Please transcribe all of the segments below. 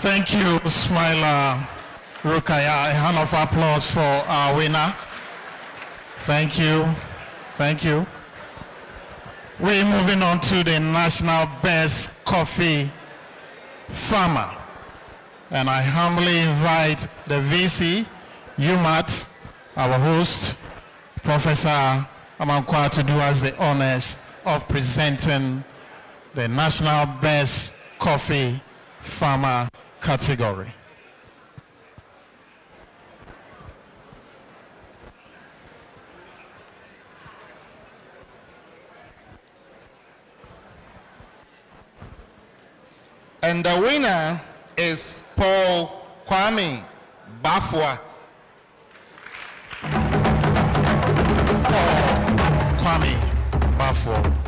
Thank you, Smiler Rukaya. A hand of applause for our winner. Thank you. Thank you. We're moving on to the National Best Coffee Farmer. And I humbly invite the VC, UMAT, our host, Professor Amankwa, to do us the honors of presenting the National Best Coffee Farmer category. And the winner is Paul Kwame Bafwa.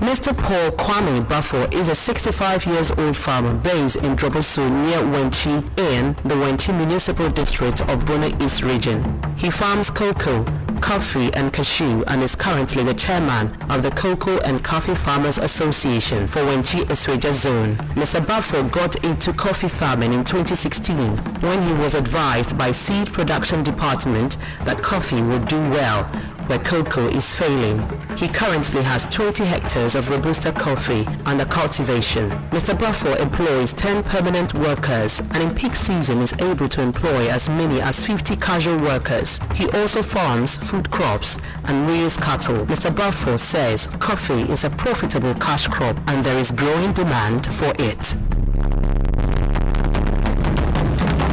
Mr. Paul Kwame Bafo is a 65-year-old farmer based in Droboso near Wenchi in the Wenchi Municipal District of Bono East Region. He farms cocoa, coffee and cashew and is currently the chairman of the Cocoa and Coffee Farmers Association for Wenchi Esweja Zone. Mr. Bafo got into coffee farming in 2016 when he was advised by Seed Production Department that coffee would do well where cocoa is failing. He currently has 20 hectares of Robusta coffee under cultivation. Mr. Bafo employs 10 permanent workers and in peak season is able to employ as many as 50 casual workers. He also farms food crops and rears cattle. Mr. Bafo says coffee is a profitable cash crop and there is growing demand for it.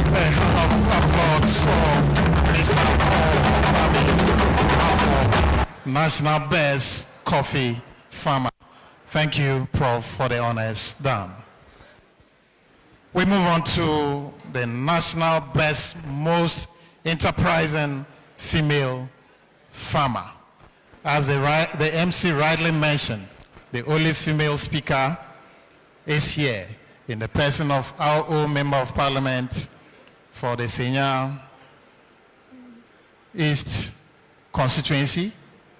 A hand of applause for Mr. Paul Bafo, National Best Coffee Farmer. Thank you, Prof, for the honors done. We move on to the National Best Most Enterprising Female Farmer. As the MC rightly mentioned, the only female speaker is here in the person of our own Member of Parliament for the Senior East constituency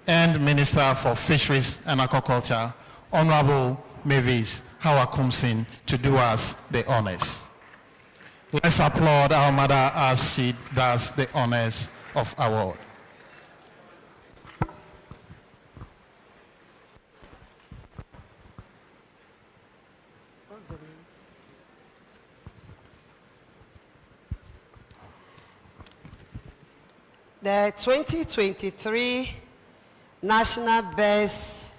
and Minister for Fisheries and Aquaculture, Honorable Mavis Hawakumsin, to do us the honors. Let's applaud our mother as she does the honors of our award. The 2023 National Best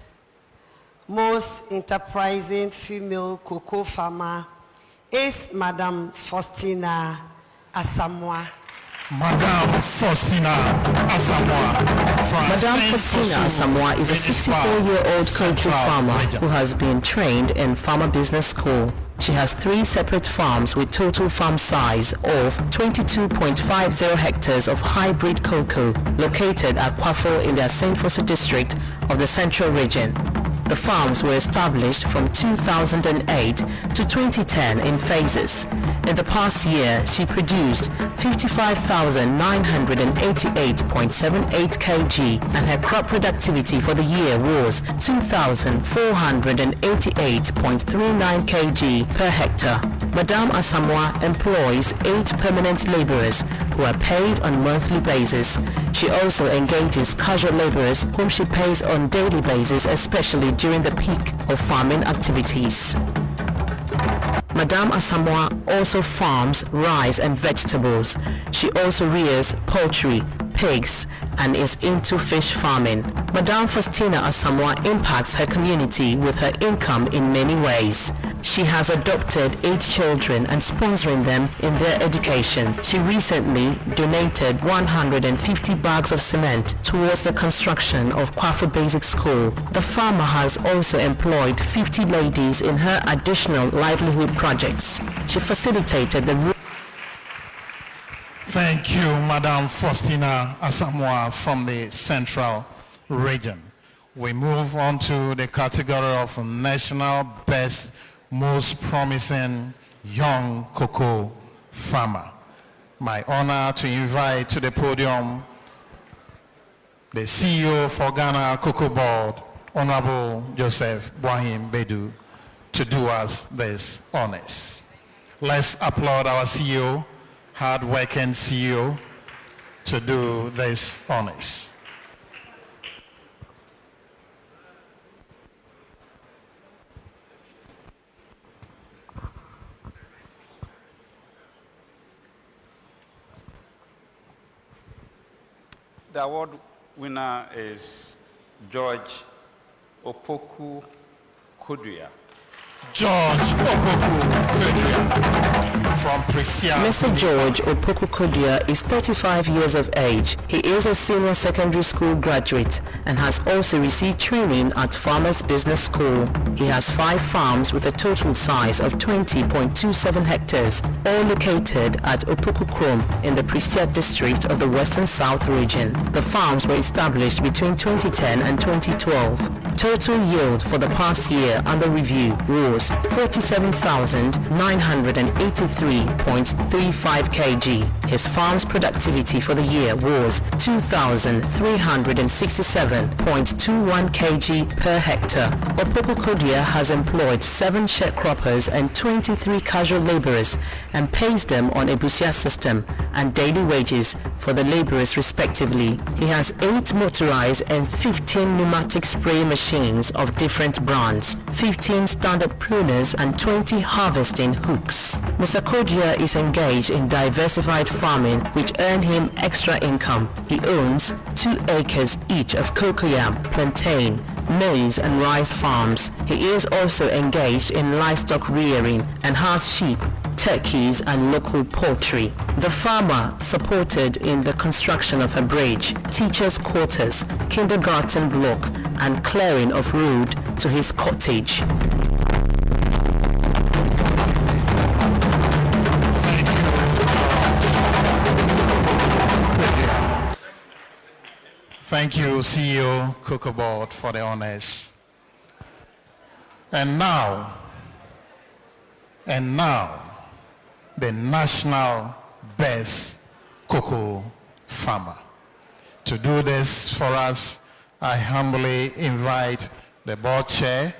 Most Enterprising Female Cocoa Farmer is Madam Faustina Asamoah. Madam Faustina Asamoah. Madam Faustina Asamoah is a 64-year-old country farmer who has been trained in farmer business school. She has 3 separate farms with total farm size of 22.50 hectares of hybrid cocoa located at Kwafo in the Asenfoso district of the Central Region. The farms were established from 2008 to 2010 in phases. In the past year, she produced 55,988.78 kg and her crop productivity for the year was 2,488.39 kg per hectare. Madame Asamoah employs 8 permanent laborers who are paid on a monthly basis. She also engages casual laborers whom she pays on daily basis, especially during the peak of farming activities. Madame Asamoah also farms rice and vegetables. She also rears poultry, pigs, and is into fish farming. Madame Faustina Asamoah impacts her community with her income in many ways. She has adopted 8 children and sponsoring them in their education. She recently donated 150 bags of cement towards the construction of Kwafo Basic School. The farmer has also employed 50 ladies in her additional livelihood projects. She facilitated the... Thank you, Madam Faustina Asamoah from the Central Region. We move on to the category of National Best Most Promising Young Cocoa Farmer. My honor to invite to the podium the CEO for Ghana Cocoa Board, Honorable Joseph Boahim Bedu, to do us this honors. Let's applaud our CEO, hard-working CEO, to do this honors. The award winner is George Opoku Kodua. George Opoku Kodua from Prisia. Mr. George Opoku Kodua is 35 years of age. He is a senior secondary school graduate and has also received training at Farmers Business School. He has 5 farms with a total size of 20.27 hectares, all located at Opoku Krom in the Prisia district of the Western South region. The farms were established between 2010 and 2012. Total yield for the past year under review was 47,983.35 kg. His farm's productivity for the year was 2,367.21 kg per hectare. Opoku Kodua has employed 7 sharecroppers and 23 casual laborers and pays them on a Busia system and daily wages for the laborers respectively. He has 8 motorized and 15 pneumatic spray machines of different brands, 15 standard pruners and 20 harvesting hooks. Mr. Kodua is engaged in diversified farming which earned him extra income. He owns 2 acres each of cocoyam, plantain, maize and rice farms. He is also engaged in livestock rearing and has sheep, turkeys and local poultry. The farmer supported in the construction of a bridge, teachers' quarters, kindergarten block and clearing of road to his cottage. Thank you, CEO Cocoa Board, for the honors. And now, the national best cocoa farmer. To do this for us, I humbly invite the board chair,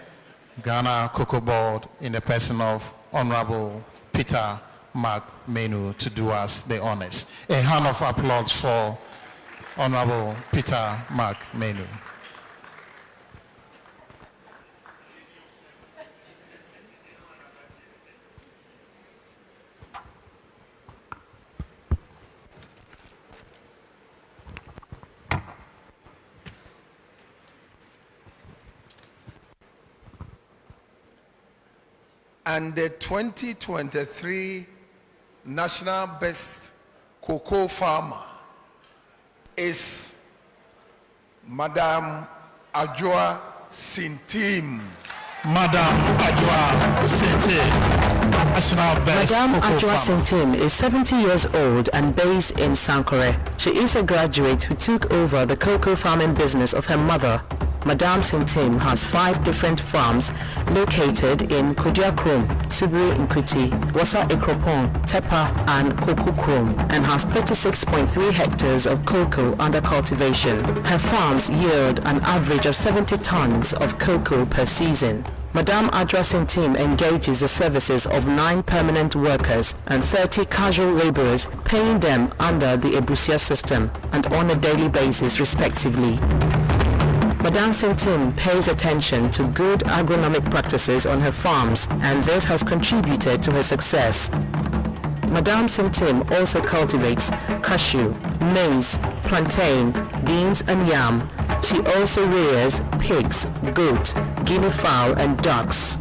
Ghana Cocoa Board, in the person of Honorable Peter Mark Menu, to do us the honors. A hand of applause for Honorable Peter Mark Menu. And the 2023 National Best Cocoa Farmer is Madam Adjoa Sintim. Madam Adjoa Sintim, national best Madame cocoa Adjoa farmer. Sintim is 70 years old and based in Sankore. She is a graduate who took over the cocoa farming business of her mother. Madame Sintim has 5 different farms located in Kodua Krom, Subiri Nkuti, Wasa Ekropon, Tepa and Koko Krom and has 36.3 hectares of cocoa under cultivation. Her farms yield an average of 70 tons of cocoa per season. Madame Adjoa Sintim engages the services of 9 permanent workers and 30 casual laborers, paying them under the Ebusia system and on a daily basis respectively. Madame Sintim pays attention to good agronomic practices on her farms, and this has contributed to her success. Madame Sintim also cultivates cashew, maize, plantain, beans and yam. She also rears pigs, goat, guinea fowl and ducks.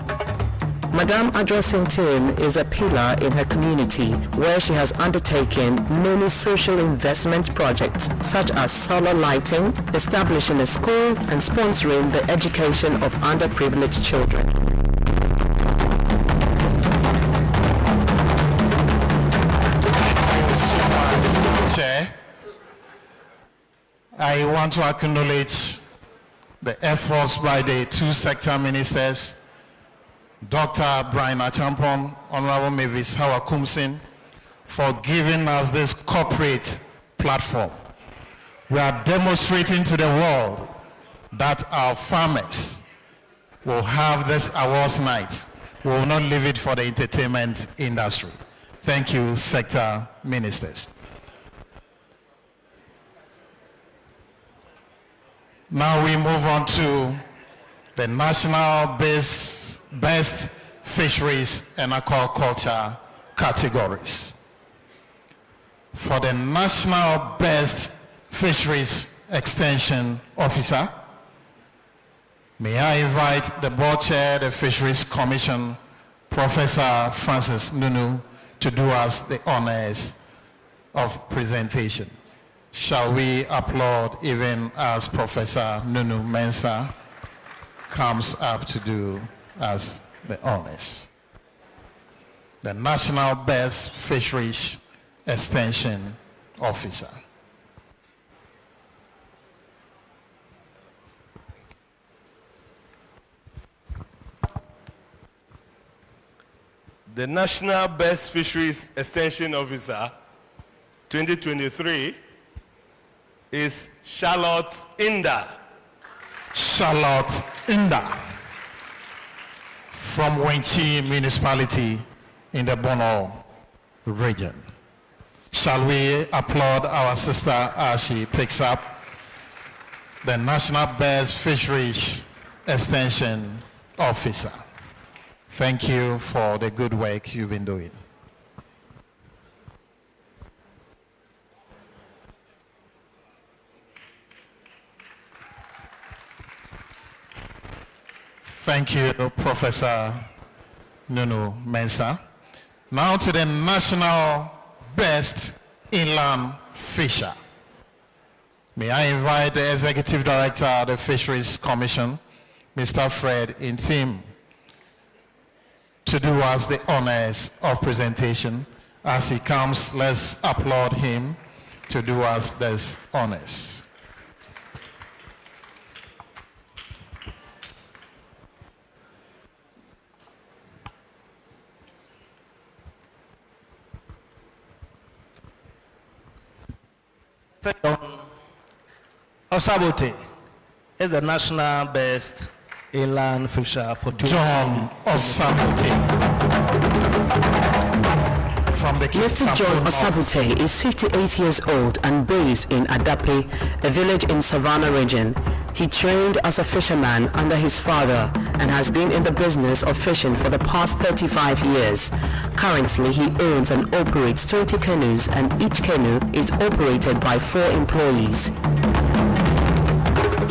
Madame Adjoa Sintim is a pillar in her community where she has undertaken many social investment projects such as solar lighting, establishing a school and sponsoring the education of underprivileged children. Chair, I want to acknowledge the efforts by the 2 sector ministers, Dr. Brian Achampong, Honorable Mavis Howard Kumsin, for giving us this corporate platform. We are demonstrating to the world that our farmers will have this awards night We will not leave it for the entertainment industry. Thank you, sector ministers. Now we move on to the national best fisheries and aquaculture categories. For the national best fisheries extension officer, may I invite the board chair, the Fisheries Commission, Professor Francis Nunu, to do us the honors of presentation. Shall we applaud even as Professor Nunu Mensah comes up to do us the honors. The National Best Fisheries Extension Officer. The National Best Fisheries Extension Officer 2023 is Charlotte Inda. Charlotte Inda from Wenchi Municipality in the Bono region. Shall we applaud our sister as she picks up the National Best Fisheries Extension Officer? Thank you for the good work you've been doing. Thank you, Professor Nunu Mensah. Now to the National Best Inland Fisher. May I invite the Executive Director of the Fisheries Commission, Mr. Fred Intim, to do us the honors of presentation. As he comes, let's applaud him to do us this honors. Osabote is the national best inland fisher for John Osabote. From the Mr. John Osabote is 58 years old and based in Adape, a village in Savannah region. He trained as a fisherman under his father and has been in the business of fishing for the past 35 years. Currently, he owns and operates 20 canoes, and each canoe is operated by 4 employees.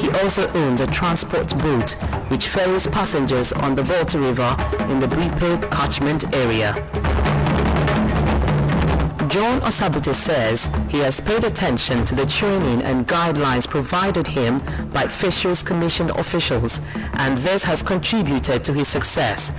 He also owns a transport boat which ferries passengers on the Volta River in the Bripe catchment area. John Osabote says he has paid attention to the training and guidelines provided him by Fisheries Commission officials, and this has contributed to his success.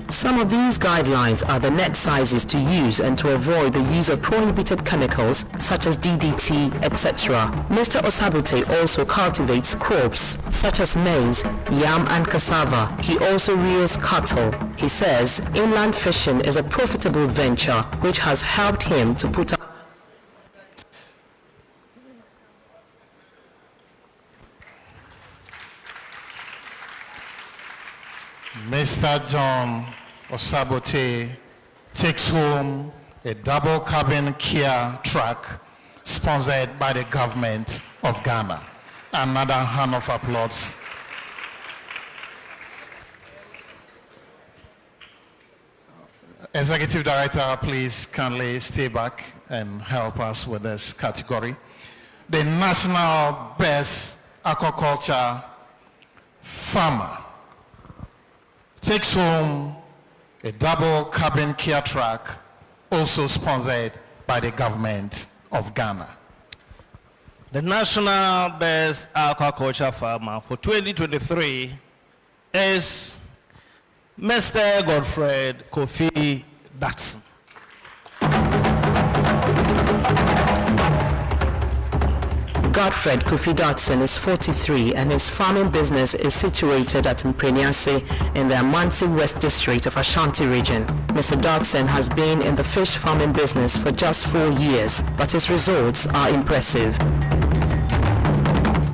Some of these guidelines are the net sizes to use and to avoid the use of prohibited chemicals such as DDT, etc. Mr. Osabote also cultivates crops such as maize, yam and cassava. He also rears cattle. He says inland fishing is a profitable venture which has helped him to put up Mr. John Osabote takes home a double cabin Kia truck sponsored by the government of Ghana. Another hand of applause. Executive Director, please kindly stay back and help us with this category. The National Best Aquaculture Farmer takes home a double cabin Kia truck, also sponsored by the government of Ghana. The national best aquaculture farmer for 2023 is Mr. Godfred Kofi Datson. Godfred Kofi Datson is 43 and his farming business is situated at Mpreniase in the Agona West District of Ashanti region. Mr. Datson has been in the fish farming business for just 4 years, but his results are impressive.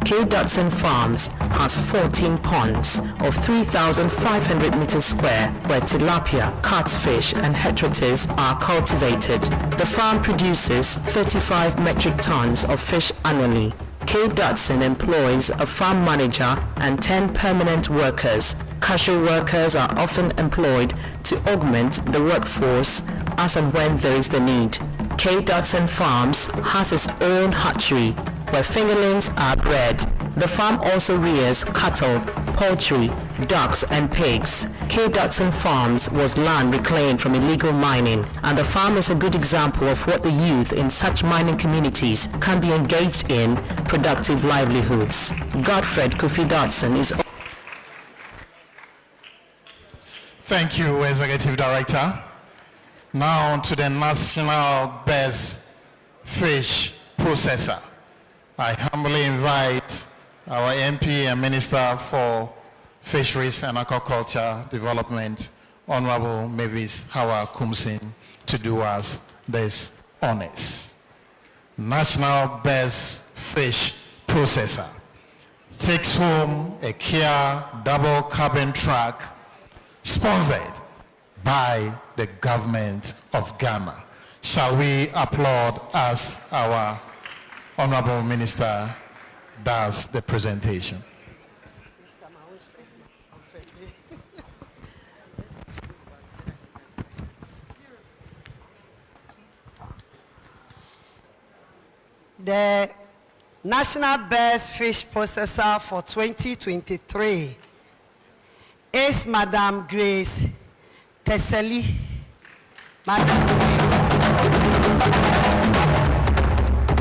K. Dodson Farms has 14 ponds of 3,500 meters square where tilapia, catfish and heterotis are cultivated. The farm produces 35 metric tons of fish annually. K. Dodson employs a farm manager and 10 permanent workers. Casual workers are often employed to augment the workforce as and when there is the need. K. Dodson Farms has its own hatchery where fingerlings are bred. The farm also rears cattle, poultry, ducks and pigs. K. Dodson Farms was land reclaimed from illegal mining, and the farm is a good example of what the youth in such mining communities can be engaged in productive livelihoods. Godfred Kofi Dodson is... Thank you, Executive Director. Now on to the National Best Fish Processor. I humbly invite our MP and Minister for Fisheries and Aquaculture Development, Honorable Mavis Hawa Kumsin, to do us this honors. National Best Fish Processor takes home a Kia double cabin truck sponsored by the government of Ghana. Shall we applaud as our Honorable Minister does the presentation? The National Best Fish Processor for 2023 is Madam Grace Tesseli.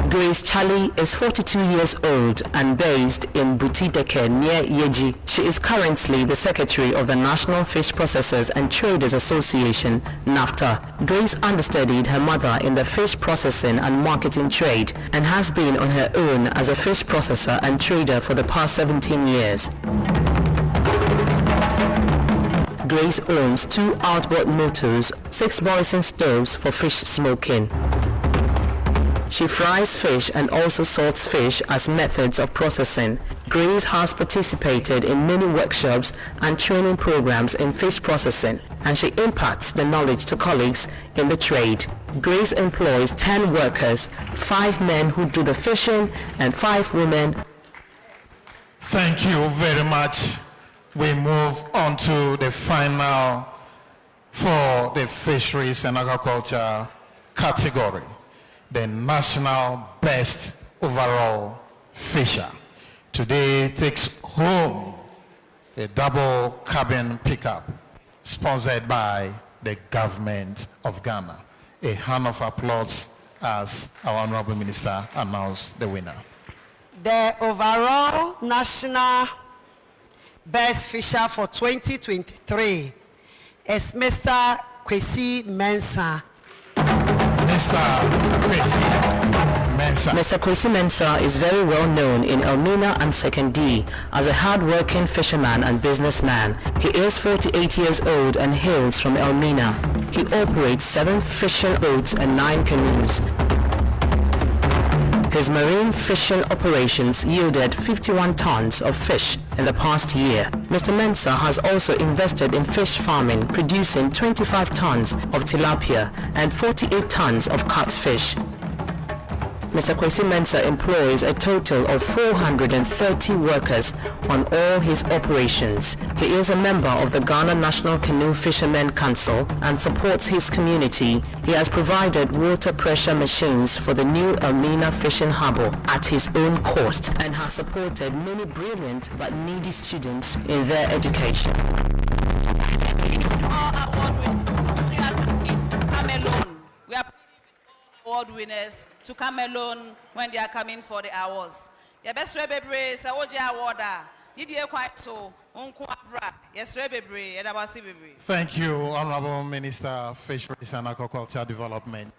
Grace Charlie is 42 years old and based in Butideke near Yeji. She is currently the Secretary of the National Fish Processors and Traders Association, NAFTA. Grace understudied her mother in the fish processing and marketing trade and has been on her own as a fish processor and trader for the past 17 years. Grace owns 2 outboard motors, 6 Morrison stoves for fish smoking. She fries fish and also salts fish as methods of processing. Grace has participated in many workshops and training programs in fish processing, and she imparts the knowledge to colleagues in the trade. Grace employs 10 workers, 5 men who do the fishing and 5 women. Thank you very much. We move on to the final for the Fisheries and Aquaculture category. The National Best Overall Fisher. Today takes home a double cabin pickup sponsored by the government of Ghana. A hand of applause as our Honorable Minister announced the winner. The overall National Best Fisher for 2023 is Mr. Kwesi Mensah. Mr. Kwesi Mensah is very well known in Elmina and Second D as a hard-working fisherman and businessman. He is 48 years old and hails from Elmina. He operates 7 fishing boats and 9 canoes. His marine fishing operations yielded 51 tons of fish in the past year. Mr. Mensah has also invested in fish farming, producing 25 tons of tilapia and 48 tons of catfish. Mr. Kwesi Mensah employs a total of 430 workers on all his operations. He is a member of the Ghana National Canoe Fishermen Council and supports his community. He has provided water pressure machines for the new Elmina Fishing Harbour at his own cost and has supported many brilliant but needy students in their education. Award winners to come alone when they are coming for the awards. Your best rebebre is a Oja awarder. Did you quite so? Yes, rebebre, and I was Thank you, Honorable Minister of Fisheries and Aquaculture Development.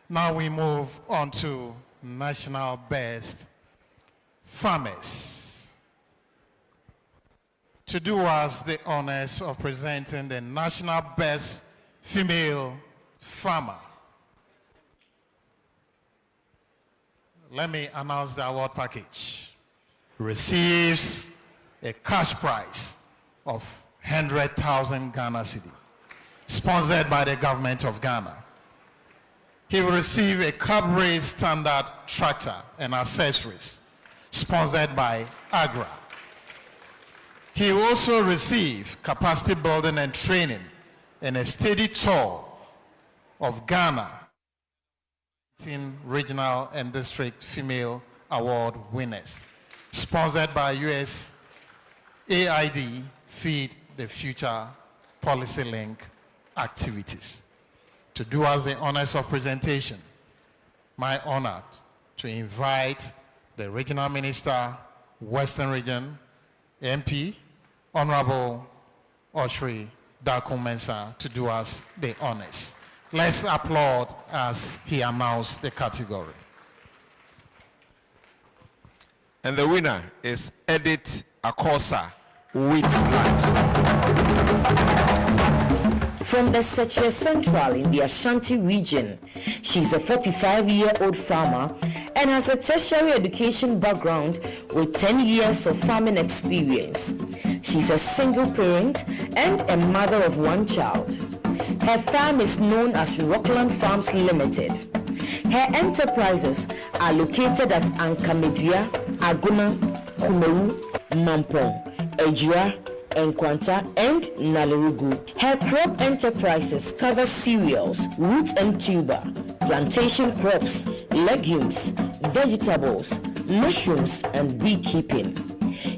Now we move on to National Best Farmers. To do us the honors of presenting the National Best Female Farmer. Let me announce the award package. receives a cash prize of 100,000 Ghana cedi, sponsored by the government of Ghana. He will receive a cab-raised standard tractor and accessories, sponsored by Agra. He will also receive capacity building and training and a steady tour of Ghana, regional and district female award winners, sponsored by USAID Feed the Future Policy Link activities. To do us the honors of presentation, my honor to invite the Regional Minister, Western Region, MP, Honorable Oshri Dakumensa, to do us the honors. Let's applaud as he announced the category. And the winner is Edith Akortia, Wheatland. From the Cedis Central in the Ashanti region, she's a 45-year-old farmer and has a tertiary education background with 10 years of farming experience. She's a single parent and a mother of one child. Her farm is known as Rockland Farms Limited. Her enterprises are located at Ankamedia, Agona, Kumewu, Mampong, Ejura, Enkwanta, and Nalerugu. Her crop enterprises cover cereals, root and tuber, plantation crops, legumes, vegetables, mushrooms, and beekeeping.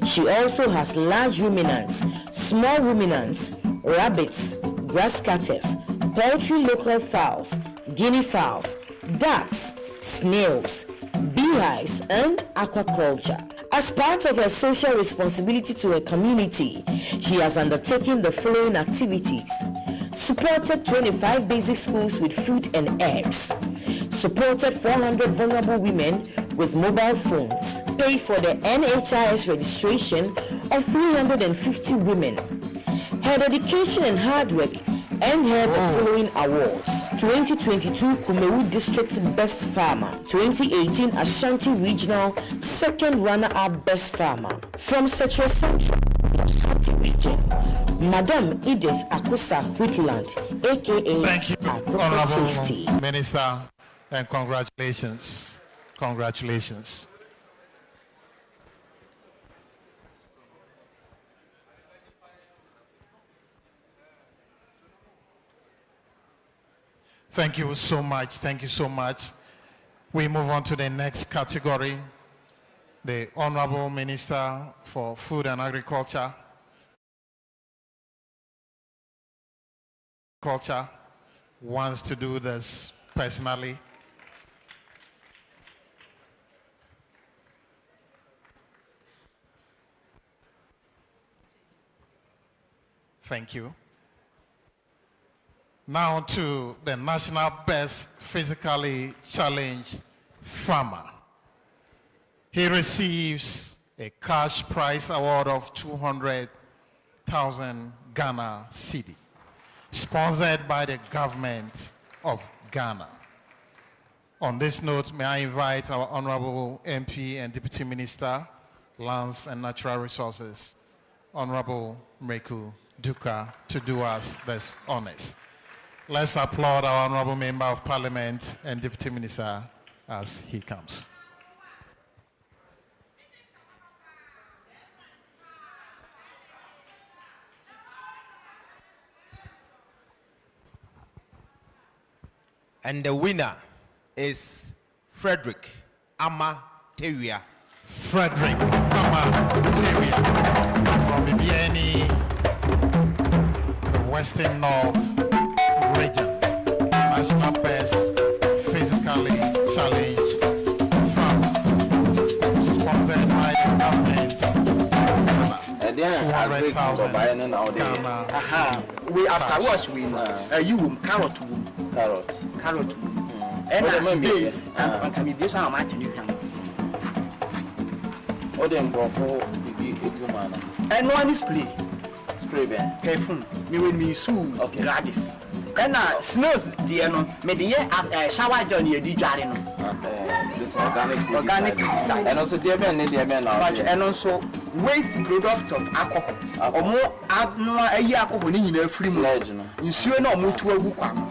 She also has large ruminants, small ruminants, rabbits, grass cutters, poultry local fowls, guinea fowls, ducks, snails, beehives, and aquaculture. As part of her social responsibility to her community, she has undertaken the following activities: supported 25 basic schools with food and eggs, supported 400 vulnerable women with mobile phones, paid for the NHIS registration of 350 women. Her dedication and hard work earned her the following awards: 2022 Kumewu District Best Farmer, 2018 Ashanti Regional Second Runner-Up Best Farmer. From Cedis Central, Ashanti region, Madam Edith Akortia Wheatland, aka Thank you, Akortia Tasty. Honorable Minister, and congratulations. Congratulations. Thank you so much. Thank you so much. We move on to the next category. The Honorable Minister for Food and Agriculture wants to do this personally. Thank you. Now to the National Best Physically Challenged Farmer. He receives a cash prize award of 200,000 Ghana cedi, sponsored by the government of Ghana. On this note, may I invite our Honorable MP and Deputy Minister, Lands and Natural Resources, Honorable Mreku Duka, to do us this honors. Let's applaud our Honorable Member of Parliament and Deputy Minister as he comes. And the winner is Frederick Amatewia. Frederick Amatewia from Ibiani, the Western North region. National Best Physically Challenged Farmer, sponsored by the government of Ghana. 200,000 Ghana. We after watch we you carrot and beans and can be some match you can. And one is play. Spray careful. Me when me sue radish. Kana snows dear no, me the shower journey di dware no. This organic design. And also dear men and also waste product of alcohol. Omo no ayi alcohol ni nyina afiri mu. Nsuo na omo tu agu kwa no.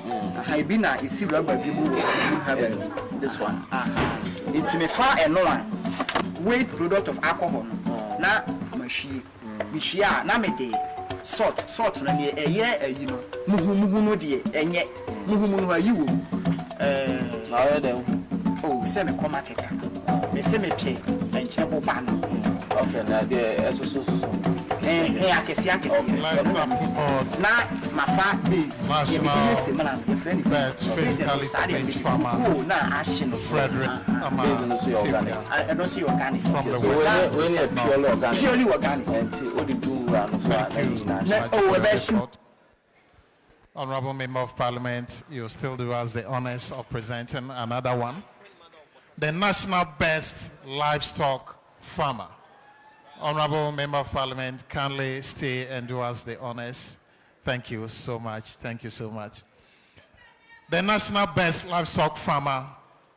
Ha bi na isi rubber bi bu this one. It's me far and no one. Waste product of alcohol. Na machine. Mishia na me de salt na ne eye you know. Muhu no de enye. Muhu no ayi wo. Na ya dem. Oh, say me come market. Me say me pay and chebo ban. Okay, na de so. Akesi. Na mafa base. National Best Physically Challenged Farmer Frederick Ama. I don't see organic. From the West. Purely organic. Honorable Member of Parliament, you still do us the honors of presenting another one. The National Best Livestock Farmer. Honorable Member of Parliament, kindly stay and do us the honors. Thank you so much. Thank you so much. The National Best Livestock Farmer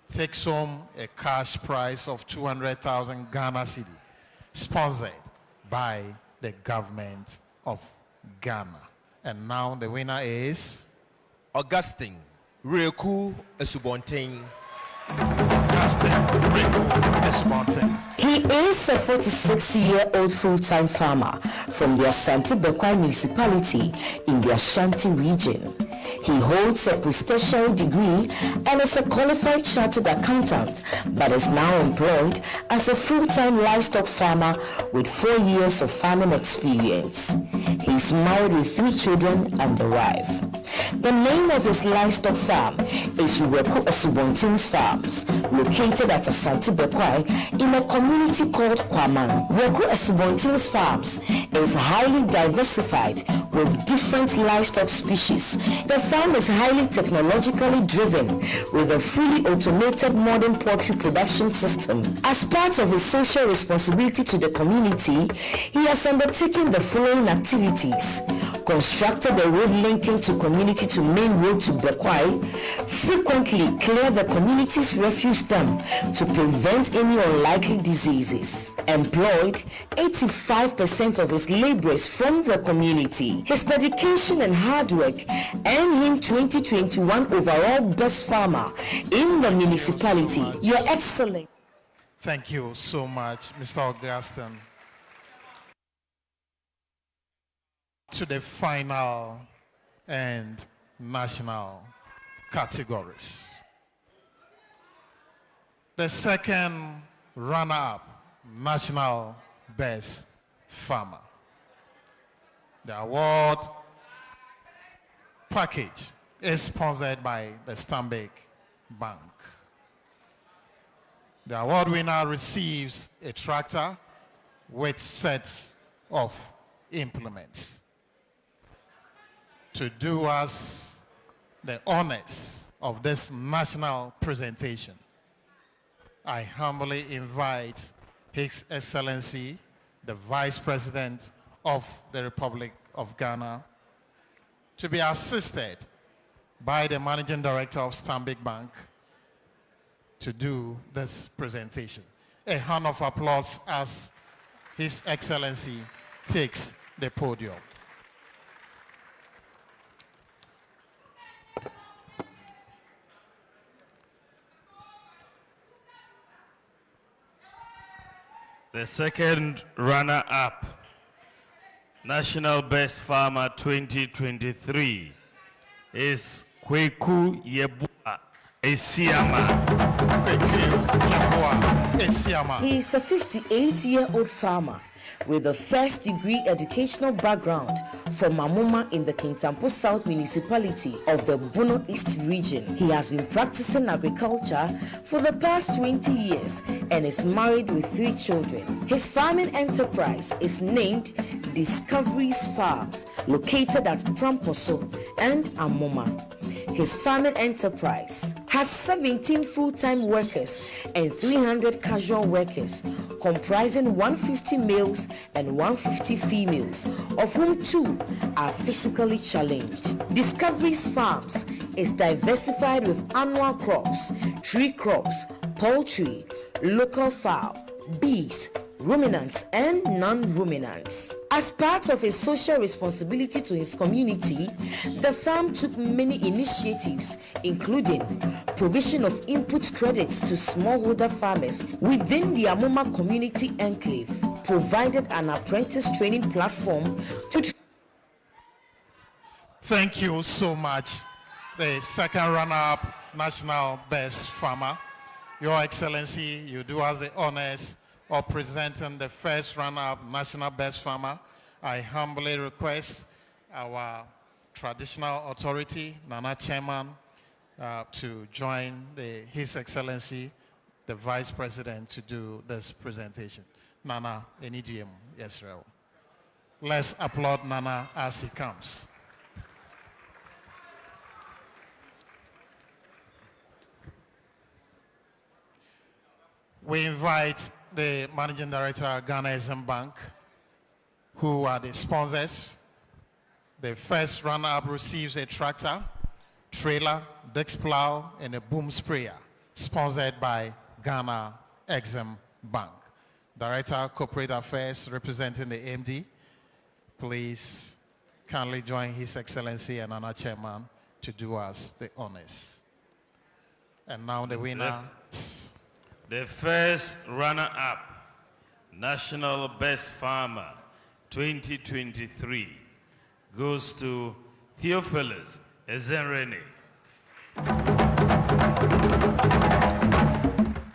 takes home a cash prize of 200,000 Ghana cedi, sponsored by the government of Ghana. And now the winner is Augustine Reku Esubontain. He is a 46-year-old full-time farmer from the Asante Bekwai municipality in the Ashanti region. He holds a post-tertiary degree and is a qualified chartered accountant, but is now employed as a full-time livestock farmer with 4 years of farming experience. He is married with 3 children and a wife. The name of his livestock farm is Reku Esubontin's Farms, located at Asante Bekwai in a community called Kwaman. Reku Esubontin's Farms is highly diversified with different livestock species. The farm is highly technologically driven with a fully automated modern poultry production system. As part of his social responsibility to the community, he has undertaken the following activities: constructed a road linking to community to main road to Bekwai, frequently clear the community's refuse dump to prevent any unlikely diseases, employed 85% of his laborers from the community. His dedication and hard work earned him 2021 overall best farmer in the municipality. You're excellent. Thank you so much, Mr. Augustine. To the final and national categories. The second runner-up, National Best Farmer. The award package is sponsored by the Stanbic Bank. The award winner receives a tractor with sets of implements. To do us the honors of this national presentation, I humbly invite His Excellency, the Vice President of the Republic of Ghana, to be assisted by the Managing Director of Stanbic Bank to do this presentation. A round of applause as His Excellency takes the podium. The second runner-up, National Best Farmer 2023, is Kweku Yebua Esiama. He is a 58-year-old farmer with a first degree educational background from Mamuma in the Kintampo South municipality of the Bono East region. He has been practicing agriculture for the past 20 years and is married with 3 children. His farming enterprise is named Discoveries Farms, located at Pramposo and Amoma. His farming enterprise has 17 full-time workers and 300 casual workers, comprising 150 males and 150 females, of whom 2 are physically challenged. Discovery's Farms is diversified with annual crops, tree crops, poultry, local fowl, bees, ruminants and non-ruminants. As part of his social responsibility to his community, the farm took many initiatives, including provision of input credits to smallholder farmers within the Amoma community enclave, provided an apprentice training platform to... Thank you so much. The second runner-up, National Best Farmer. Your Excellency, you do us the honors of presenting the first runner-up, National Best Farmer. I humbly request our traditional authority, Nana Chairman, to join His Excellency, the Vice President, to do this presentation. Nana, NEDM, yes, Raul. Let's applaud Nana as he comes. We invite the Managing Director of Ghana Exim Bank, who are the sponsors. The first runner-up receives a tractor, trailer, disc plow, and a boom sprayer, sponsored by Ghana Exim Bank. Director of Corporate Affairs, representing the MD, please kindly join His Excellency and Nana Chairman to do us the honors. And now the winner. The first runner-up, National Best Farmer 2023, goes to Theophilus Ezenrene.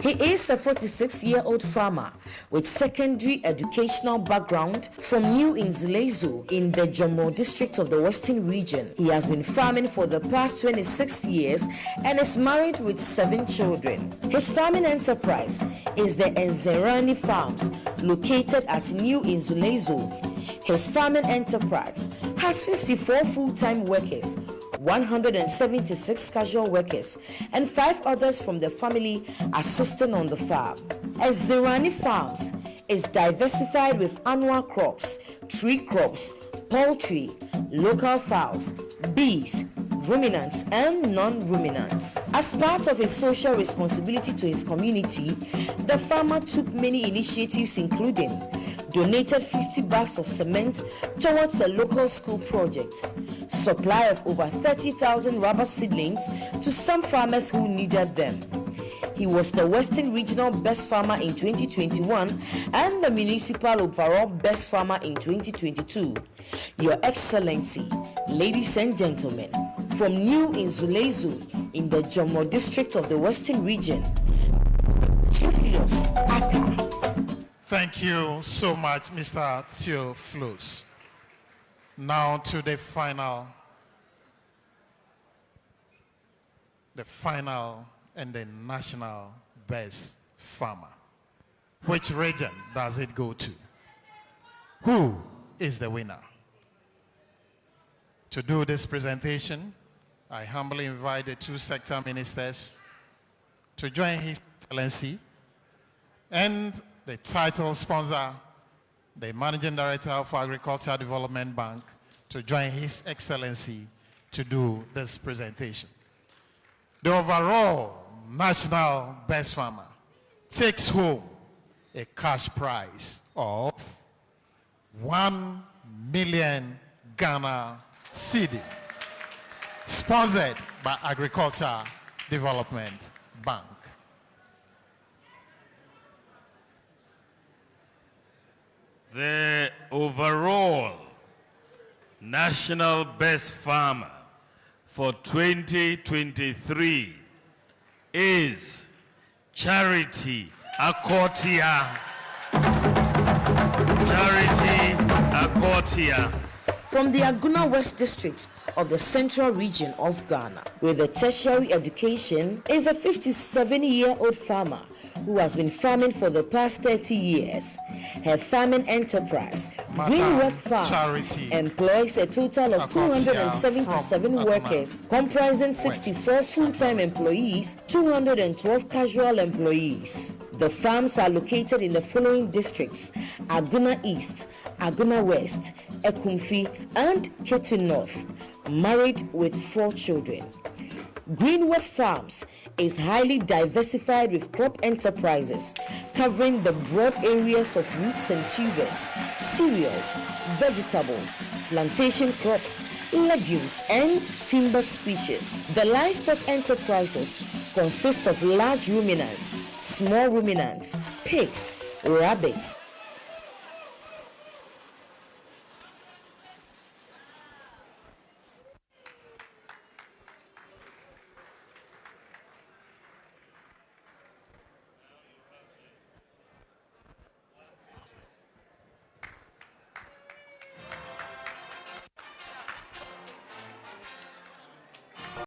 He is a 46-year-old farmer with secondary educational background from New Inzulezu in the Jomo district of the Western region. He has been farming for the past 26 years and is married with 7 children. His farming enterprise is the Enzerani Farms, located at New Inzulezu. His farming enterprise has 54 full-time workers, 176 casual workers, and 5 others from the family assisting on the farm. Ezerani Farms is diversified with annual crops, tree crops, poultry, local fowls, bees, ruminants, and non-ruminants. As part of his social responsibility to his community, the farmer took many initiatives, including donated 50 bags of cement towards a local school project, supply of over 30,000 rubber seedlings to some farmers who needed them. He was the Western Regional Best Farmer in 2021 and the Municipal Overall Best Farmer in 2022. Your Excellency, ladies and gentlemen, from New Inzulezu in the Jomo district of the Western region, Theophilus Aka. Thank you so much, Mr. Theophilus. Now to the final and the National Best Farmer. Which region does it go to? Who is the winner? To do this presentation, I humbly invite the 2 sector ministers to join His Excellency and the title sponsor, the Managing Director of Agricultural Development Bank, to join His Excellency to do this presentation. The overall National Best Farmer takes home a cash prize of 1 million Ghana Cedi, sponsored by Agricultural Development Bank. The overall National Best Farmer for 2023 is Charity Akortia. Charity Akortia from the Agona West District of the Central Region of Ghana. With a tertiary education, is a 57-year-old farmer who has been farming for the past 30 years. Her farming enterprise, Greenworth Farms, employs a total of 277 workers, comprising 64 full-time employees, 212 casual employees. The farms are located in the following districts: Agona East, Agona West, Ekumfi, and Ketu North. Married with 4 children. Greenworth Farms is highly diversified with crop enterprises covering the broad areas of roots and tubers, cereals, vegetables, plantation crops, legumes, and timber species. The livestock enterprises consist of large ruminants, small ruminants, pigs, rabbits,